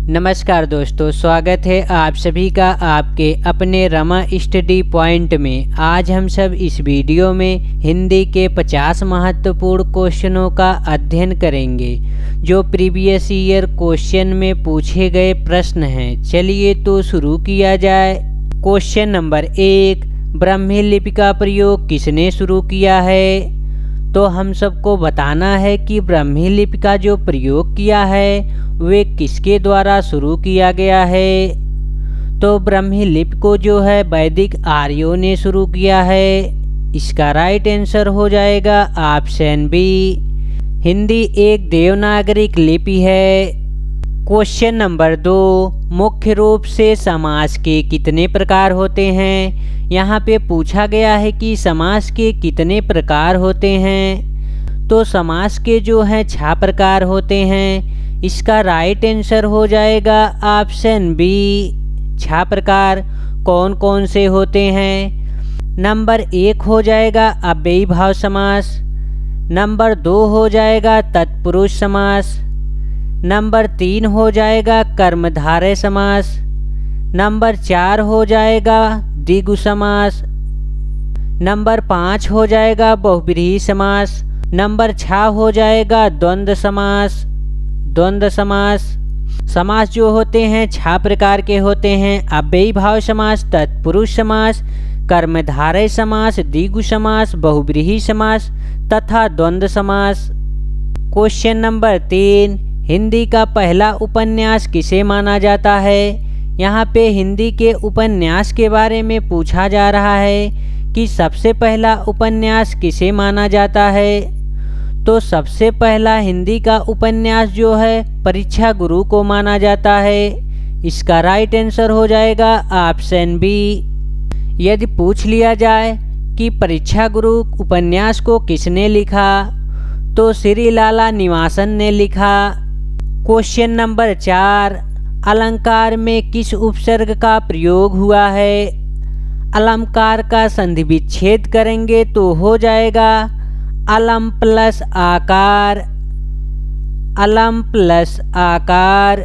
नमस्कार दोस्तों, स्वागत है आप सभी का आपके अपने रमा स्टडी पॉइंट में। आज हम सब इस वीडियो में हिंदी के 50 महत्वपूर्ण क्वेश्चनों का अध्ययन करेंगे जो प्रीवियस ईयर क्वेश्चन में पूछे गए प्रश्न हैं। चलिए तो शुरू किया जाए। क्वेश्चन नंबर 1, ब्राह्मी लिपि का प्रयोग किसने शुरू किया है? तो हम सबको बताना है कि ब्राह्मी लिपि का जो प्रयोग किया है वे किसके द्वारा शुरू किया गया है। तो ब्राह्मी लिपि को जो है वैदिक आर्यों ने शुरू किया है। इसका राइट आंसर हो जाएगा ऑप्शन बी। हिंदी एक देवनागरिक लिपि है। क्वेश्चन नंबर 2, मुख्य रूप से समास के कितने प्रकार होते हैं? यहाँ पे पूछा गया है कि समास के कितने प्रकार होते हैं। तो समास के जो हैं 6 प्रकार होते हैं। इसका राइट आंसर हो जाएगा ऑप्शन बी। 6 प्रकार कौन कौन से होते हैं? नंबर 1 हो जाएगा अव्ययी भाव समास। नंबर 2 हो जाएगा तत्पुरुष समास। नंबर 3 हो जाएगा कर्मधारय समास। नंबर 4 हो जाएगा द्विगु समास। नंबर 5 हो जाएगा बहुव्रीहि समास। नंबर 6 हो जाएगा द्वंद्व समास। द्वंद्व समास समास जो होते हैं 6 प्रकार के होते हैं। अव्ययी भाव समास, तत्पुरुष समास, कर्मधारय समास, द्विगु समास, बहुव्रीहि समास तथा द्वंद्व समास। क्वेश्चन नंबर 3, हिंदी का पहला उपन्यास किसे माना जाता है? यहाँ पे हिंदी के उपन्यास के बारे में पूछा जा रहा है कि सबसे पहला उपन्यास किसे माना जाता है। तो सबसे पहला हिंदी का उपन्यास जो है परीक्षा गुरु को माना जाता है। इसका राइट आंसर हो जाएगा ऑप्शन बी। यदि पूछ लिया जाए कि परीक्षा गुरु उपन्यास को किसने लिखा, तो श्री लाला निवासन ने लिखा। क्वेश्चन नंबर 4, अलंकार में किस उपसर्ग का प्रयोग हुआ है? अलंकार का संधि विच्छेद करेंगे तो हो जाएगा अलम प्लस आकार। अलम प्लस आकार।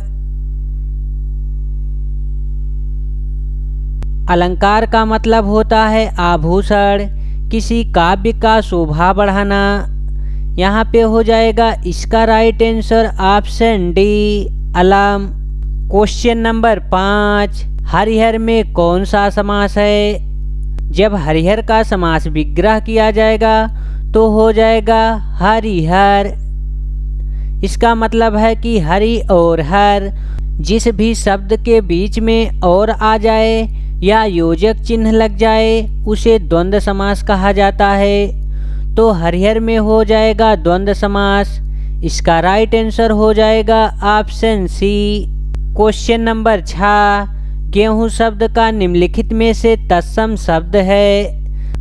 अलंकार का मतलब होता है आभूषण, किसी काव्य का शोभा बढ़ाना। यहाँ पे हो जाएगा इसका राइट आंसर ऑप्शन डी, अलम। क्वेश्चन नंबर 5, हरिहर में कौन सा समास है? जब हरिहर का समास विग्रह किया जाएगा तो हो जाएगा हरिहर। इसका मतलब है कि हरि और हर जिस भी शब्द के बीच में और आ जाए या योजक चिन्ह लग जाए उसे द्वंद्व समास कहा जाता है। तो हरिहर में हो जाएगा द्वंद्व समास। इसका राइट आंसर हो जाएगा ऑप्शन सी। क्वेश्चन नंबर 6, गेहूं शब्द का निम्नलिखित में से तत्सम शब्द है।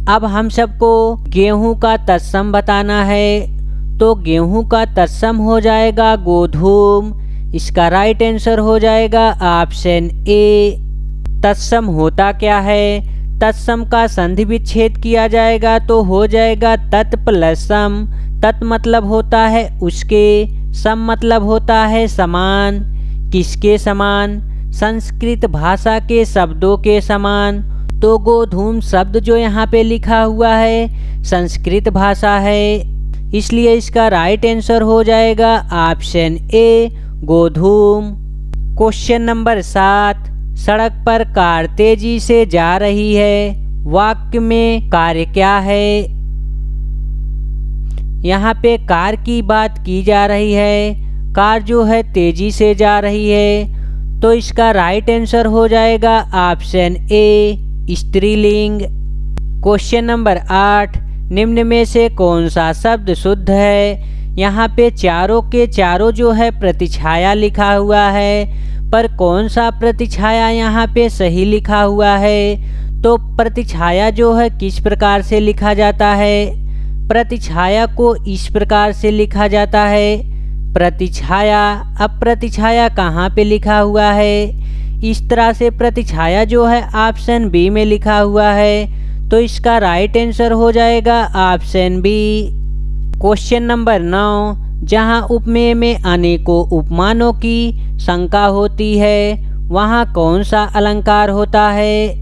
अब हम सबको गेहूं का तत्सम बताना है। तो गेहूं का तत्सम हो जाएगा गोधूम। इसका राइट आंसर हो जाएगा ऑप्शन ए। तत्सम होता क्या है? तत्सम का संधि विच्छेद किया जाएगा तो हो जाएगा तत् प्लस सम। तत् मतलब होता है उसके, सम मतलब होता है समान। किसके समान? संस्कृत भाषा के शब्दों के समान। तो गोधूम शब्द जो यहाँ पे लिखा हुआ है संस्कृत भाषा है, इसलिए इसका राइट आंसर हो जाएगा ऑप्शन ए, गोधूम। क्वेश्चन नंबर 7, सड़क पर कार तेजी से जा रही है, वाक्य में कार्य क्या है? यहाँ पे कार की बात की जा रही है। कार जो है तेजी से जा रही है, तो इसका राइट आंसर हो जाएगा ऑप्शन ए, स्त्रीलिंग। क्वेश्चन नंबर 8, निम्न में से कौन सा शब्द शुद्ध है? यहाँ पे चारों के चारों जो है प्रतिछाया लिखा हुआ है, पर कौन सा प्रतिछाया यहाँ पे सही लिखा हुआ है? तो प्रतिछाया जो है किस प्रकार से लिखा जाता है? प्रतिछाया को इस प्रकार से लिखा जाता है, प्रतिछाया। अब प्रतिछाया कहाँ पे लिखा हुआ है? इस तरह से प्रतिछाया जो है ऑप्शन बी में लिखा हुआ है, तो इसका राइट आंसर हो जाएगा ऑप्शन बी। क्वेश्चन नंबर 9, जहाँ उपमेय में अनेकों उपमानों की शंका होती है वहाँ कौन सा अलंकार होता है?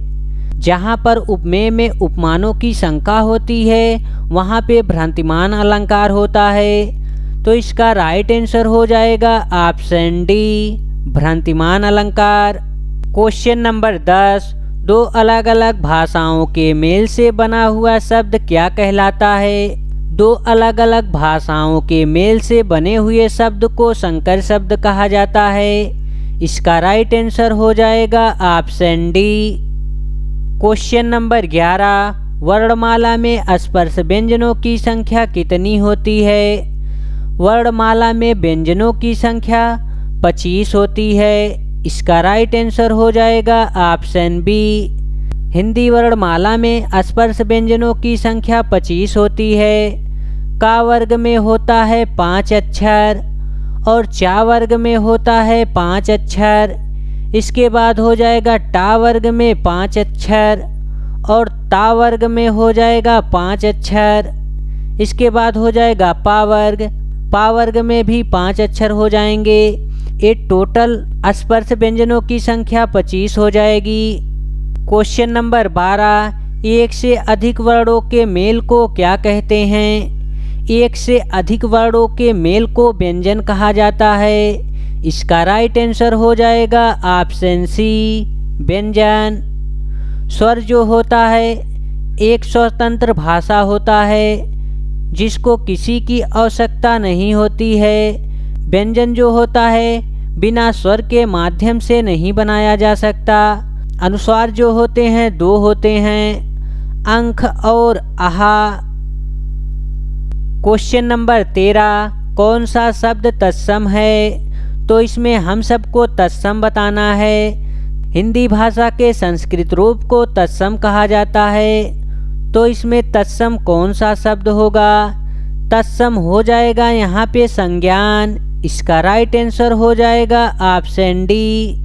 जहाँ पर उपमेय में उपमानों की शंका होती है वहाँ पे भ्रांतिमान अलंकार होता है। तो इसका राइट आंसर हो जाएगा ऑप्शन डी, भ्रांतिमान अलंकार। क्वेश्चन नंबर 10, दो अलग अलग भाषाओं के मेल से बना हुआ शब्द क्या कहलाता है? दो अलग अलग भाषाओं के मेल से बने हुए शब्द को संकर शब्द कहा जाता है। इसका राइट आंसर हो जाएगा ऑप्शन डी। क्वेश्चन नंबर 11, वर्णमाला में स्पर्श व्यंजनों की संख्या कितनी होती है? वर्णमाला में व्यंजनों की संख्या 25 होती है। इसका राइट आंसर हो जाएगा ऑप्शन बी। हिंदी वर्णमाला में स्पर्श व्यंजनों की संख्या 25 होती है। का वर्ग में होता है 5 अक्षर और चा वर्ग में होता है 5 अक्षर। इसके बाद हो जाएगा टा वर्ग में 5 अक्षर और ता वर्ग में हो जाएगा 5 अक्षर। इसके बाद हो जाएगा पा वर्ग में भी 5 अक्षर हो जाएंगे। ये टोटल स्पर्श व्यंजनों की संख्या 25 हो जाएगी। क्वेश्चन नंबर 12, एक से अधिक वर्णों के मेल को क्या कहते हैं? एक से अधिक वर्णों के मेल को व्यंजन कहा जाता है। इसका राइट आंसर हो जाएगा ऑप्शन सी, व्यंजन। स्वर जो होता है एक स्वतंत्र भाषा होता है जिसको किसी की आवश्यकता नहीं होती है। व्यंजन जो होता है बिना स्वर के माध्यम से नहीं बनाया जा सकता। अनुस्वार जो होते हैं 2 होते हैं, अंक और आहा। क्वेश्चन नंबर 13, कौन सा शब्द तत्सम है? तो इसमें हम सबको तत्सम बताना है। हिंदी भाषा के संस्कृत रूप को तत्सम कहा जाता है। तो इसमें तत्सम कौन सा शब्द होगा? तत्सम हो जाएगा यहाँ पे संज्ञान। इसका राइट आंसर हो जाएगा ऑप्शन डी।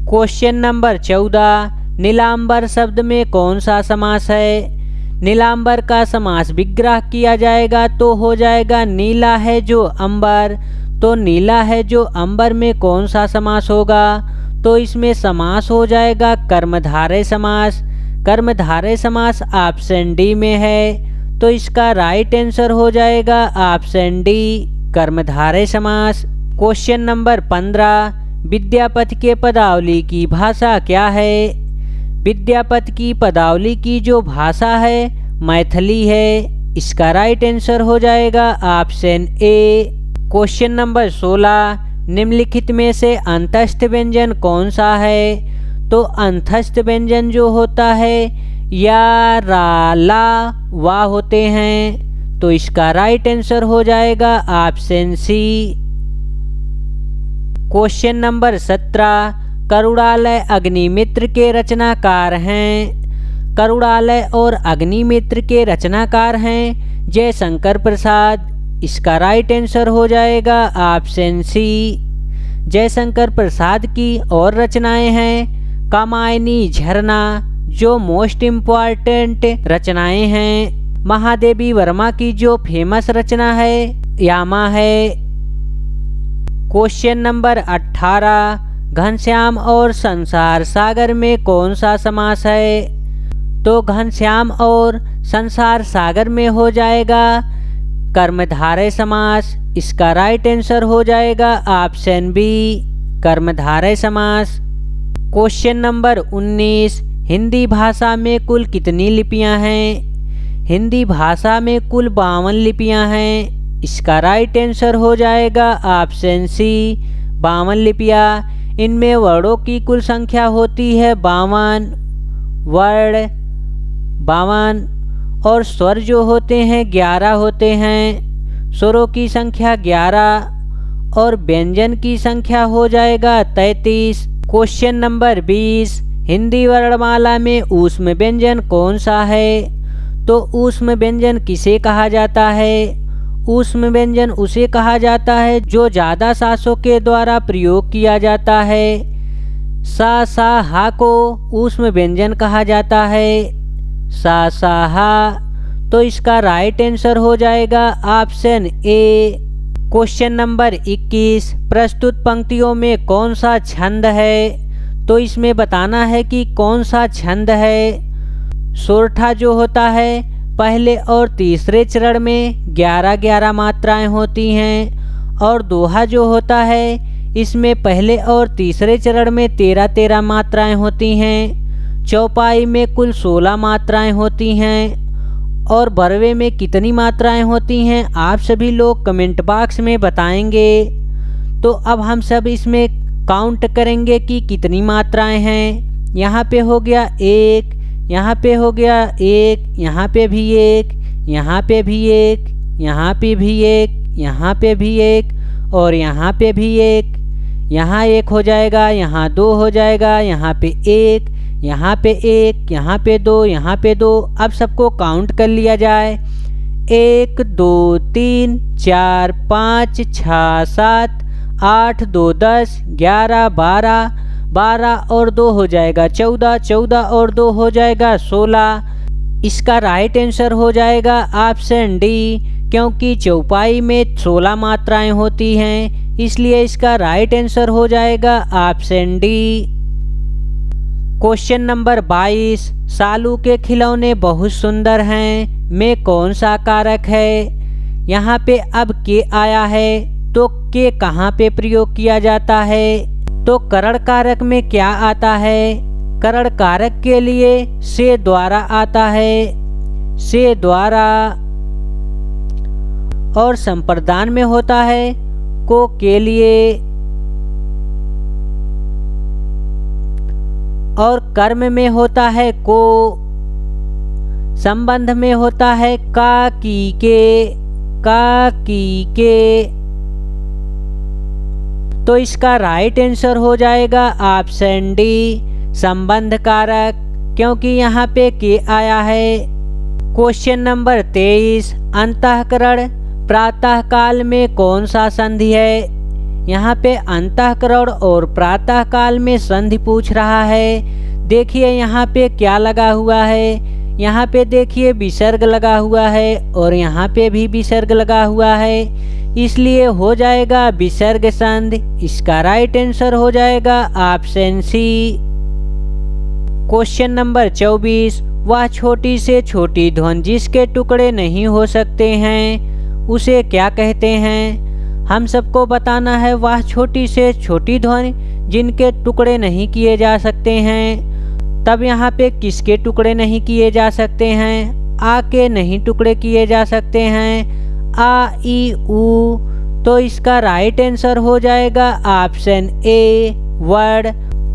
क्वेश्चन नंबर 14, नीलांबर शब्द में कौन सा समास है? नीलांबर का समास विग्रह किया जाएगा तो हो जाएगा नीला है जो अंबर। तो नीला है जो अंबर में कौन सा समास होगा? तो इसमें समास हो जाएगा कर्मधारय समास। कर्मधारय समास ऑप्शन डी में है। तो इसका राइट आंसर हो जाएगा ऑप्शन डी, कर्मधारय समास। क्वेश्चन नंबर 15, विद्यापति के पदावली की भाषा क्या है? विद्यापति की पदावली की जो भाषा है मैथिली है। इसका राइट आंसर हो जाएगा ऑप्शन ए। क्वेश्चन नंबर 16, निम्नलिखित में से अंतस्थ व्यंजन कौन सा है? तो अंतस्थ व्यंजन जो होता है या, रा, ला, वा होते हैं। तो इसका राइट आंसर हो जाएगा option C. Question number 17, Karunalaya Agnimitra के रचनाकार हैं। करुणालय और अग्निमित्र के रचनाकार हैं जयशंकर प्रसाद। इसका राइट आंसर हो जाएगा ऑप्शन सी। जयशंकर प्रसाद की और रचनाएं हैं कामायनी, झरना जो मोस्ट इम्पॉर्टेंट रचनाएं हैं। महादेवी वर्मा की जो फेमस रचना है यामा है। क्वेश्चन नंबर 18, घनश्याम और संसार सागर में कौन सा समास है? तो घनश्याम और संसार सागर में हो जाएगा कर्मधारय समास। इसका राइट आंसर हो जाएगा ऑप्शन बी, कर्मधारय समास। क्वेश्चन नंबर 19, हिंदी भाषा में कुल कितनी लिपियां हैं? हिंदी भाषा में कुल 52 लिपियां हैं। इसका राइट आंसर हो जाएगा ऑप्शन सी, 52 लिपियां। इनमें वर्णों की कुल संख्या होती है 52, वर्ण 52 और स्वर जो होते हैं 11 होते हैं। स्वरों की संख्या 11 और व्यंजन की संख्या हो जाएगा 33। क्वेश्चन नंबर 20, हिंदी वर्णमाला में ऊष्म व्यंजन कौन सा है? तो ऊष्म व्यंजन किसे कहा जाता है? ऊष्म व्यंजन उसे कहा जाता है जो ज़्यादा सांसों के द्वारा प्रयोग किया जाता है। सा, सा, हा को ऊष्म व्यंजन कहा जाता है। सा, सा, हा। तो इसका राइट आंसर हो जाएगा ऑप्शन ए। क्वेश्चन नंबर 21, प्रस्तुत पंक्तियों में कौन सा छंद है? तो इसमें बताना है कि कौन सा छंद है। सोरठा जो होता है पहले और तीसरे चरण में 11-11 मात्राएं होती हैं, और दोहा जो होता है इसमें पहले और तीसरे चरण में 13-13 मात्राएं होती हैं। चौपाई में कुल 16 मात्राएं होती हैं। और बरवे में कितनी मात्राएं होती हैं आप सभी लोग कमेंट बॉक्स में बताएंगे। तो अब हम सब इसमें काउंट करेंगे कि कितनी मात्राएं हैं। यहाँ पे हो गया 1, यहाँ पे हो गया 1, यहाँ पे भी 1, यहाँ पे भी 1, यहाँ पे भी 1, यहाँ पे भी 1 और यहाँ पे भी 1। यहाँ 1 हो जाएगा, यहाँ 2 हो जाएगा, यहाँ पे 1, यहाँ पे 1, यहाँ पे 2, यहाँ पे 2। अब सबको काउंट कर लिया जाए। 1 2 3 4 5 6 7 8 2 10 11 12 12 और 2 हो जाएगा 14, 14 और 2 हो जाएगा 16। इसका राइट आंसर हो जाएगा ऑप्शन डी, क्योंकि चौपाई में 16 मात्राएं होती हैं, इसलिए इसका राइट आंसर हो जाएगा ऑप्शन डी। क्वेश्चन नंबर 22, सालू के खिलौने बहुत सुंदर हैं, में कौन सा कारक है? यहाँ पे अब के आया है, तो के कहाँ पे प्रयोग किया जाता है? तो करण कारक में क्या आता है? करण कारक के लिए से द्वारा आता है, से द्वारा। और संप्रदान में होता है को के लिए। और कर्म में होता है को। संबंध में होता है का की के, का की के। तो इसका राइट आंसर हो जाएगा ऑप्शन डी, संबंध कारक, क्योंकि यहाँ पे के आया है। क्वेश्चन नंबर 23, अंतःकरण प्रातः काल में कौन सा संधि है? यहाँ पे अंतःकरण और प्रातः काल में संधि पूछ रहा है। देखिए यहाँ पे क्या लगा हुआ है, यहाँ पे देखिए विसर्ग लगा हुआ है और यहाँ पे भी विसर्ग लगा हुआ है, इसलिए हो जाएगा विसर्ग संधि। इसका राइट आंसर हो जाएगा ऑप्शन सी। क्वेश्चन नंबर 24, वह छोटी से छोटी ध्वनि जिसके टुकड़े नहीं हो सकते हैं उसे क्या कहते हैं? हम सबको बताना है वह छोटी से छोटी ध्वनि जिनके टुकड़े नहीं किए जा सकते हैं। तब यहाँ पे किसके टुकड़े नहीं किए जा सकते हैं? आ के नहीं टुकड़े किए जा सकते हैं, आ ई ऊ। तो इसका राइट आंसर हो जाएगा option A, word.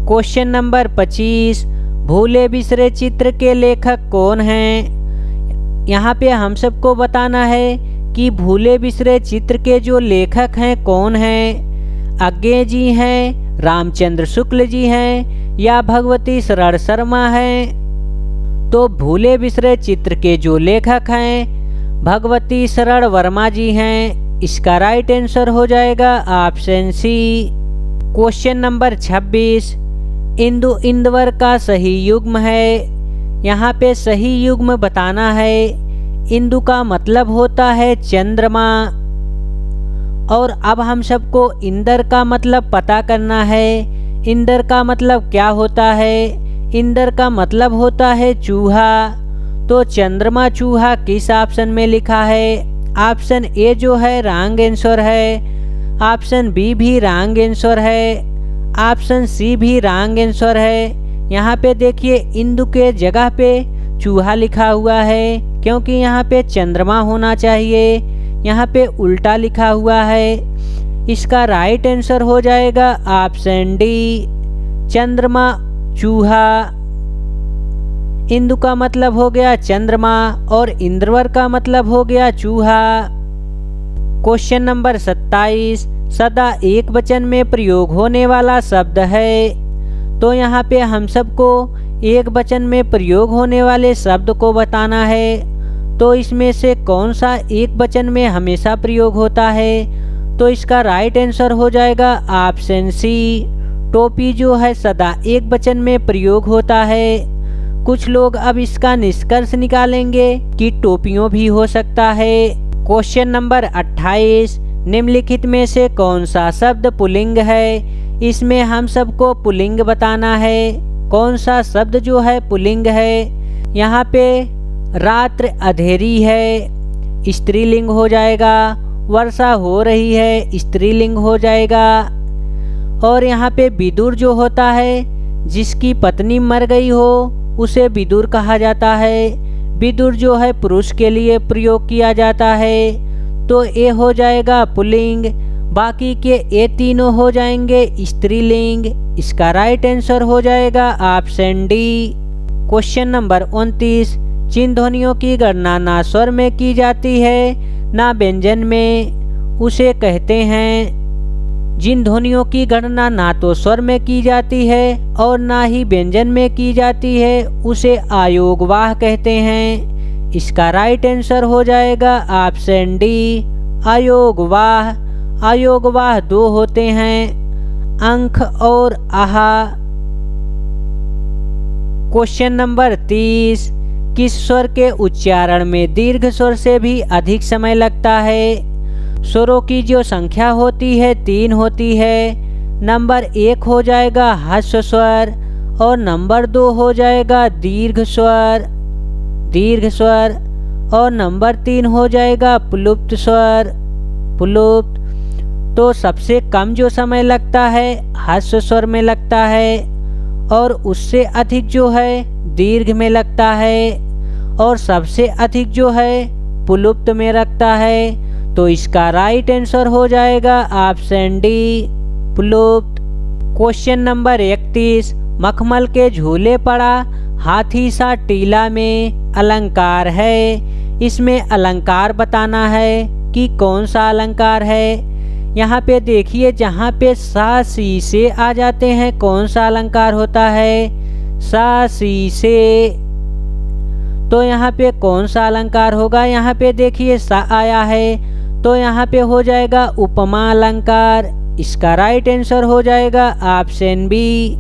Question number 25, भूले बिसरे चित्र के लेखक कौन हैं? यहाँ पे हम सबको बताना है कि भूले बिसरे चित्र के जो लेखक हैं कौन हैं। अज्ञे जी हैं, रामचंद्र शुक्ल जी हैं या भगवती शरण शर्मा हैं। तो भूले बिसरे चित्र के जो लेखक हैं भगवती शरण वर्मा जी हैं। इसका राइट आंसर हो जाएगा ऑप्शन सी। क्वेश्चन नंबर 26, इंदु इंदवर का सही युग्म है। यहाँ पे सही युग्म बताना है। इंदु का मतलब होता है चंद्रमा। और अब हम सबको इंदर का मतलब पता करना है। इंदर का मतलब क्या होता है? इंदर का मतलब होता है चूहा। तो चंद्रमा चूहा किस ऑप्शन में लिखा है? ऑप्शन ए जो है रॉन्ग आंसर है, ऑप्शन बी भी रॉन्ग आंसर है, ऑप्शन सी भी रॉन्ग आंसर है। यहाँ पे देखिए इंदु के जगह पे चूहा लिखा हुआ है, क्योंकि यहाँ पे चंद्रमा होना चाहिए, यहाँ पे उल्टा लिखा हुआ है। इसका राइट आंसर हो जाएगा ऑप्शन डी, चंद्रमा चूहा। इंदु का मतलब हो गया चंद्रमा और इंद्रवर का मतलब हो गया चूहा। क्वेश्चन नंबर 27, सदा एक वचन में प्रयोग होने वाला शब्द है। तो यहाँ पे हम सबको एक वचन में प्रयोग होने वाले शब्द को बताना है। तो इसमें से कौन सा एक वचन में हमेशा प्रयोग होता है? तो इसका राइट आंसर हो जाएगा ऑप्शन सी, टोपी जो है सदा एक वचन में प्रयोग होता है। कुछ लोग अब इसका निष्कर्ष निकालेंगे कि टोपियों भी हो सकता है। क्वेश्चन नंबर 28, निम्नलिखित में से कौन सा शब्द पुल्लिंग है? इसमें हम सबको पुल्लिंग बताना है। कौन सा शब्द जो है पुल्लिंग है? यहाँ पे रात्र अंधेरी है, स्त्रीलिंग हो जाएगा। वर्षा हो रही है, स्त्रीलिंग हो जाएगा। और यहाँ पे विदुर जो होता है, जिसकी पत्नी मर गई हो उसे विदुर कहा जाता है। विदुर जो है पुरुष के लिए प्रयोग किया जाता है, तो ये हो जाएगा पुल्लिंग। बाकी के ये तीनों हो जाएंगे स्त्रीलिंग। इसका राइट आंसर हो जाएगा ऑप्शन डी। क्वेश्चन नंबर 29, जिन ध्वनियों की गणना ना स्वर में की जाती है ना व्यंजन में, उसे कहते हैं। जिन ध्वनियों की गणना ना तो स्वर में की जाती है और ना ही व्यंजन में की जाती है, उसे आयोगवाह कहते हैं। इसका राइट आंसर हो जाएगा ऑप्शन डी, आयोगवाह। आयोगवाह दो होते हैं, अंक और आहा। क्वेश्चन नंबर 30, किस स्वर के उच्चारण में दीर्घ स्वर से भी अधिक समय लगता है? स्वरों की जो संख्या होती है 3 होती है। नंबर 1 हो जाएगा ह्रस्व स्वर और नंबर 2 हो जाएगा दीर्घ स्वर, दीर्घ स्वर, और नंबर 3 हो जाएगा प्लुप्त स्वर, प्लुप्त। तो सबसे कम जो समय लगता है ह्रस्व स्वर में लगता है और उससे अधिक जो है दीर्घ में लगता है और सबसे अधिक जो है प्लुप्त में लगता है। तो इसका राइट आंसर हो जाएगा ऑप्शन डी, प्लुप्त। क्वेश्चन नंबर 31, मखमल के झूले पड़ा हाथी सा टीला में अलंकार है। इसमें अलंकार बताना है कि कौन सा अलंकार है। यहाँ पे देखिए, जहाँ पे सा सी से आ जाते हैं, कौन सा अलंकार होता है? सा सी से। तो यहाँ पे कौन सा अलंकार होगा? यहाँ पे देखिए सा आया है, तो यहाँ पे हो जाएगा उपमा अलंकार। इसका राइट आंसर हो जाएगा ऑप्शन बी।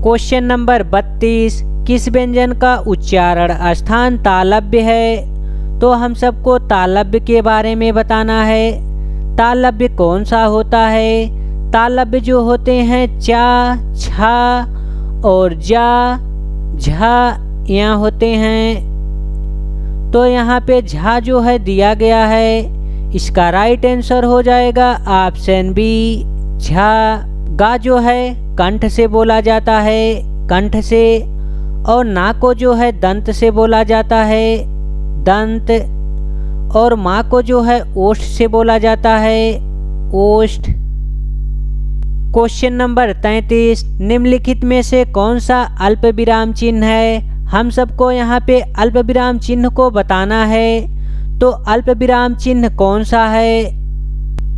क्वेश्चन नंबर 32, किस व्यंजन का उच्चारण स्थान तालव्य है? तो हम सबको तालव्य के बारे में बताना है। तालव्य कौन सा होता है? तालव्य जो होते हैं चा, छा और जा, झा यहाँ होते हैं। तो यहाँ पे झा जो है दिया गया है। इसका राइट आंसर हो जाएगा ऑप्शन बी, झा। गा जो है कंठ से बोला जाता है, कंठ से, और ना को जो है दंत से बोला जाता है, दंत, और माँ को जो है ओष्ठ से बोला जाता है, ओष्ठ। क्वेश्चन नंबर 33, निम्नलिखित में से कौन सा अल्प विराम चिन्ह है? हम सबको यहाँ पे अल्प विराम चिन्ह को बताना है। तो अल्प विराम चिन्ह कौन सा है?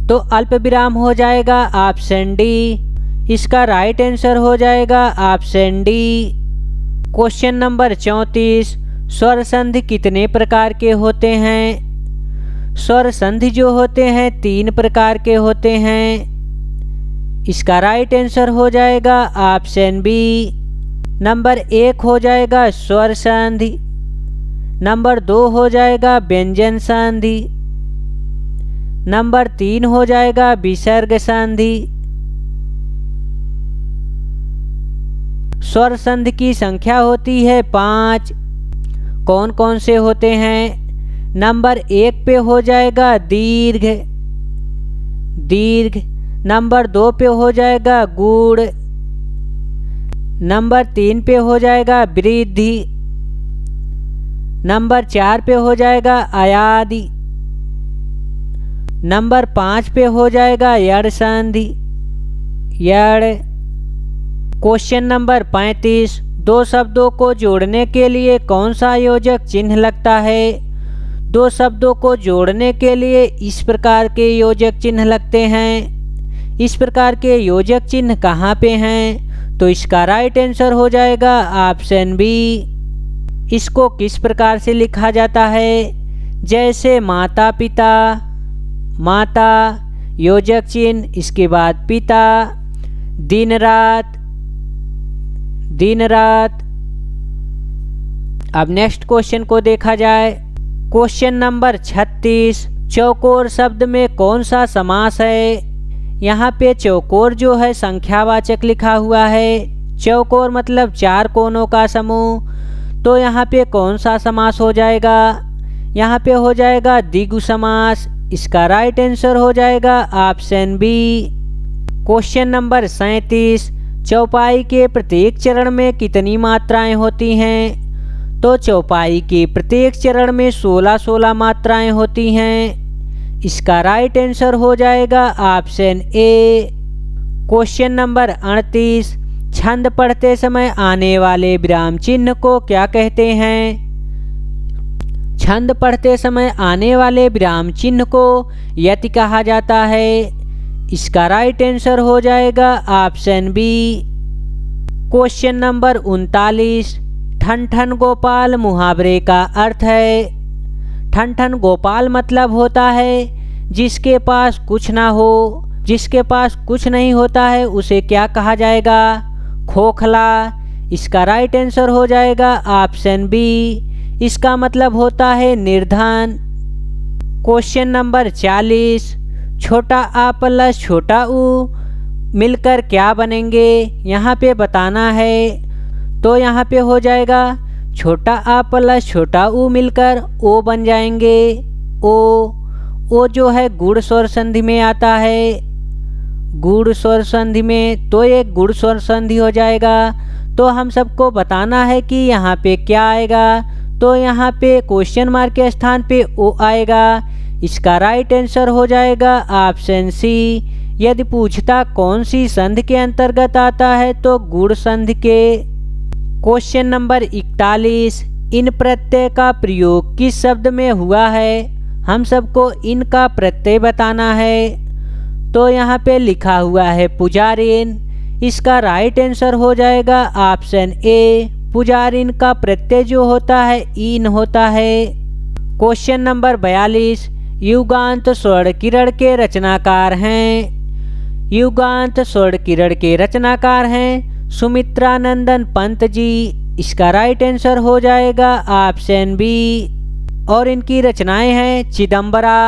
तो अल्प विराम हो जाएगा ऑप्शन डी। इसका राइट आंसर हो जाएगा ऑप्शन डी। क्वेश्चन नंबर 34, स्वर संधि कितने प्रकार के होते हैं? स्वर संधि जो होते हैं 3 प्रकार के होते हैं। इसका राइट आंसर हो जाएगा ऑप्शन बी। नंबर 1 हो जाएगा स्वर संधि, नंबर 2 हो जाएगा व्यंजन संधि, नंबर 3 हो जाएगा विसर्ग संधि। स्वर संधि की संख्या होती है 5। कौन कौन से होते हैं? नंबर 1 पे हो जाएगा दीर्घ, दीर्घ। नंबर 2 पे हो जाएगा गूढ़, नंबर 3 पे हो जाएगा वृद्धि, नंबर 4 पे हो जाएगा अयादि, नंबर 5 पे हो जाएगा यड़ संधि, यड़। क्वेश्चन नंबर 35, 2 शब्दों को जोड़ने के लिए कौन सा योजक चिन्ह लगता है? 2 शब्दों को जोड़ने के लिए इस प्रकार के योजक चिन्ह लगते हैं। इस प्रकार के योजक चिन्ह कहाँ पे हैं? तो इसका राइट आंसर हो जाएगा ऑप्शन बी। इसको किस प्रकार से लिखा जाता है? जैसे माता पिता, माता योजक चिन्ह, इसके बाद पिता, दिन रात, दिन रात। अब नेक्स्ट क्वेश्चन को देखा जाए। क्वेश्चन नंबर 36, चौकोर शब्द में कौन सा समास है? यहाँ पे चौकोर जो है संख्यावाचक लिखा हुआ है। चौकोर मतलब 4 कोनों का समूह। तो यहाँ पे कौन सा समास हो जाएगा? यहाँ पे हो जाएगा द्विगु समास। इसका राइट आंसर हो जाएगा ऑप्शन बी। क्वेश्चन नंबर 37, चौपाई के प्रत्येक चरण में कितनी मात्राएं होती हैं? तो चौपाई के प्रत्येक चरण में 16-16 मात्राएं होती हैं। इसका राइट आंसर हो जाएगा ऑप्शन ए। क्वेश्चन नंबर 38, छंद पढ़ते समय आने वाले विराम चिन्ह को क्या कहते हैं? छंद पढ़ते समय आने वाले विराम चिन्ह को यति कहा जाता है। इसका राइट आंसर हो जाएगा ऑप्शन बी। क्वेश्चन नंबर 39, ठन ठन गोपाल मुहावरे का अर्थ है। ठन ठन गोपाल मतलब होता है जिसके पास कुछ ना हो। जिसके पास कुछ नहीं होता है उसे क्या कहा जाएगा? खोखला। इसका राइट आंसर हो जाएगा ऑप्शन बी। इसका मतलब होता है निर्धन। क्वेश्चन नंबर 40, छोटा आ प्लस छोटा ऊ मिलकर क्या बनेंगे? यहाँ पे बताना है। तो यहाँ पे हो जाएगा छोटा आ प्लस छोटा ऊ मिलकर ओ बन जाएंगे। ओ जो है गुण स्वर संधि में आता है। गुण स्वर संधि में तो एक गुण स्वर संधि हो जाएगा। तो हम सबको बताना है कि यहाँ पे क्या आएगा। तो यहाँ पे क्वेश्चन मार्क के स्थान पे ओ आएगा। इसका राइट आंसर हो जाएगा ऑप्शन सी। यदि पूछता कौन सी संधि के अंतर्गत आता है तो गुण संधि के। क्वेश्चन नंबर 41, इन प्रत्यय का प्रयोग किस शब्द में हुआ है? हम सबको इनका प्रत्यय बताना है। तो यहाँ पे लिखा हुआ है पुजारिन। इसका राइट आंसर हो जाएगा ऑप्शन ए। पुजारिन का प्रत्यय जो होता है इन होता है। क्वेश्चन नंबर 42, युगांत स्वर्ण किरण के रचनाकार हैं। युगांत स्वर्ण किरण के रचनाकार हैं सुमित्रा नंदन पंत जी। इसका राइट आंसर हो जाएगा ऑप्शन बी। और इनकी रचनाएं हैं चिदंबरा।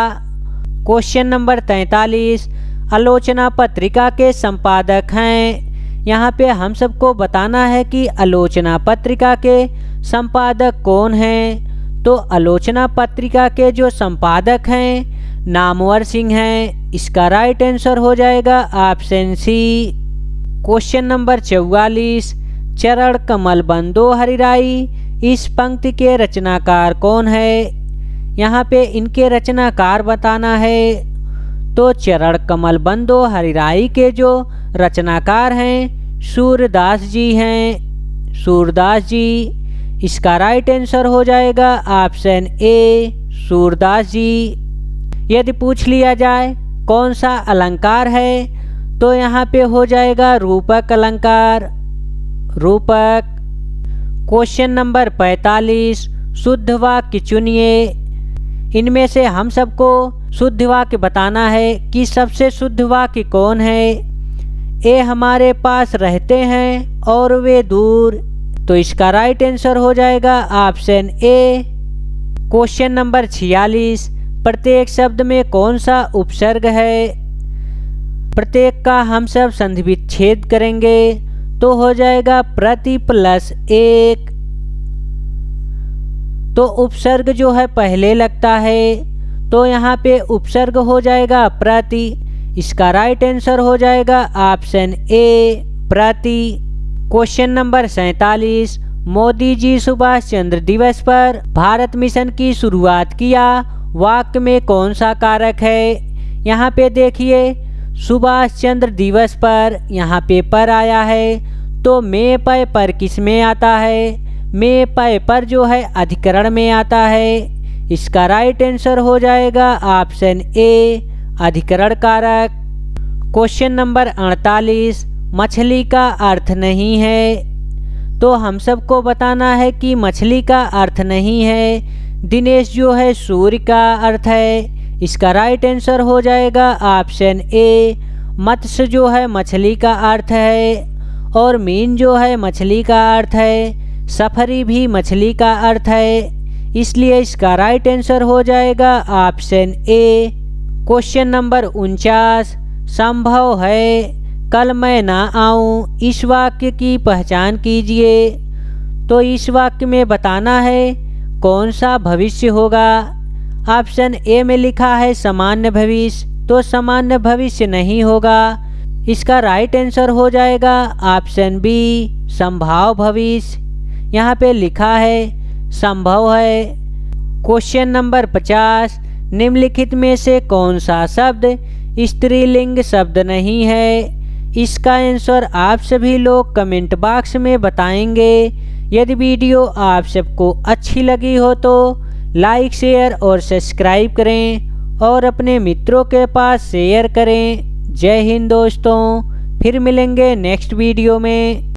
क्वेश्चन नंबर 43, आलोचना पत्रिका के संपादक हैं। यहाँ पे हम सबको बताना है कि आलोचना पत्रिका के संपादक कौन हैं। तो आलोचना पत्रिका के जो संपादक हैं नामवर सिंह हैं। इसका राइट आंसर हो जाएगा ऑप्शन सी। क्वेश्चन नंबर 44, चरण कमल बंदो हरिराई इस पंक्ति के रचनाकार कौन है? यहाँ पे इनके रचनाकार बताना है। तो चरण कमल बंदो हरिराई के जो रचनाकार हैं सूरदास जी हैं। सूरदास जी। इसका राइट आंसर हो जाएगा ऑप्शन ए सूरदास जी। यदि पूछ लिया जाए कौन सा अलंकार है तो यहाँ पे हो जाएगा रूपक अलंकार। रूपक। क्वेश्चन नंबर 45, शुद्ध वाक्य चुनिए। इनमें से हम सबको शुद्ध वाक्य बताना है कि सबसे शुद्ध वाक्य कौन है। ए हमारे पास रहते हैं और वे दूर। तो इसका राइट आंसर हो जाएगा ऑप्शन ए। क्वेश्चन नंबर 46, प्रत्येक शब्द में कौन सा उपसर्ग है? प्रत्येक का हम सब संधि विच्छेद करेंगे तो हो जाएगा प्रति प्लस एक। तो उपसर्ग जो है पहले लगता है तो यहाँ पे उपसर्ग हो जाएगा प्रति। इसका राइट आंसर हो जाएगा ऑप्शन ए प्रति। क्वेश्चन नंबर 47, मोदी जी सुभाष चंद्र दिवस पर भारत मिशन की शुरुआत किया वाक्य में कौन सा कारक है? यहाँ पे देखिए सुभाष चंद्र दिवस पर यहाँ पे पर आया है तो में पय पर किस में आता है? में पय पर जो है अधिकरण में आता है। इसका राइट आंसर हो जाएगा ऑप्शन ए अधिकरण कारक। क्वेश्चन नंबर 48, मछली का अर्थ नहीं है। तो हम सबको बताना है कि मछली का अर्थ नहीं है। दिनेश जो है सूर्य का अर्थ है। इसका राइट आंसर हो जाएगा ऑप्शन ए मत्स्य जो है मछली का अर्थ है। और मीन जो है मछली का अर्थ है। सफरी भी मछली का अर्थ है। इसलिए इसका राइट आंसर हो जाएगा ऑप्शन ए। क्वेश्चन नंबर 49, संभव है कल मैं ना आऊं, इस वाक्य की पहचान कीजिए। तो इस वाक्य में बताना है कौन सा भविष्य होगा। ऑप्शन ए में लिखा है सामान्य भविष्य, तो सामान्य भविष्य नहीं होगा। इसका राइट आंसर हो जाएगा ऑप्शन बी, संभाव भविष्य। यहाँ पे लिखा है संभव है। क्वेश्चन नंबर 50, निम्नलिखित में से कौन सा शब्द स्त्रीलिंग शब्द नहीं है। इसका आंसर आप सभी लोग कमेंट बॉक्स में बताएंगे। यदि वीडियो आप सबको अच्छी लगी हो तो लाइक शेयर और सब्सक्राइब करें और अपने मित्रों के पास शेयर करें। जय हिंद दोस्तों, फिर मिलेंगे नेक्स्ट वीडियो में।